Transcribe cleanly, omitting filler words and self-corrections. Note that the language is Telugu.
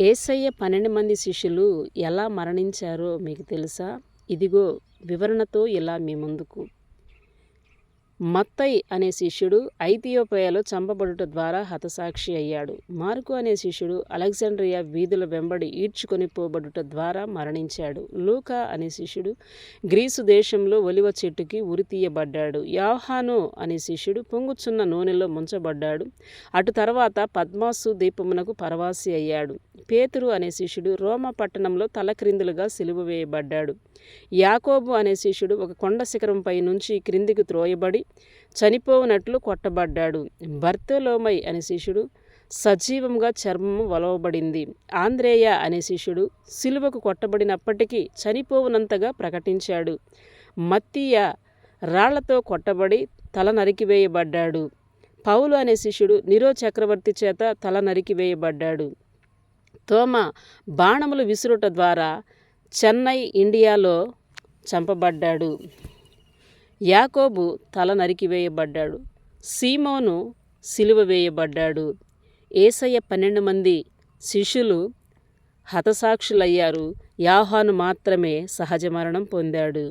యేసయ్య 12 మంది శిష్యులు ఎలా మరణించారో మీకు తెలుసా? ఇదిగో వివరణతో ఇలా మీ ముందుకు. మత్తయి అనే శిష్యుడు ఐథియోపియాలో చంపబడుట ద్వారా హతసాక్షి అయ్యాడు. మార్కు అనే శిష్యుడు అలెగ్జాండ్రియా వీధుల వెంబడి ఈడ్చుకొని పోబడుట ద్వారా మరణించాడు. లూకా అనే శిష్యుడు గ్రీసు దేశంలో ఒలివ చెట్టుకి ఉరితీయబడ్డాడు. యోహాను అనే శిష్యుడు పొంగుచున్న నూనెలో ముంచబడ్డాడు. అటు తర్వాత పద్మాసు దీపమునకు పరవాసి అయ్యాడు. పేతురు అనే శిష్యుడు రోమా పట్టణంలో తలక్రిందులుగా సిలువ వేయబడ్డాడు. యాకోబు అనే శిష్యుడు ఒక కొండ శిఖరంపై నుంచి క్రిందికి త్రోయబడి చనిపోవునట్లు కొట్టబడ్డాడు. బర్తొలొమై అనే శిష్యుడు సజీవంగా చర్మము వలవబడింది. ఆంద్రేయ అనే శిష్యుడు సిలువకు కొట్టబడినప్పటికీ చనిపోవునంతగా ప్రకటించాడు. మత్తీయ రాళ్లతో కొట్టబడి తల నరికివేయబడ్డాడు. పౌలు అనే శిష్యుడు నీరో చక్రవర్తి చేత తల నరికివేయబడ్డాడు. తోమా బాణములు విసురుట ద్వారా చెన్నై ఇండియాలో చంపబడ్డాడు. యాకోబు తల నరికివేయబడ్డాడు. సీమోను సిలువ వేయబడ్డాడు. యేసయ్య 12 మంది శిష్యులు హతసాక్షులయ్యారు. యోహాను మాత్రమే సహజ మరణం పొందాడు.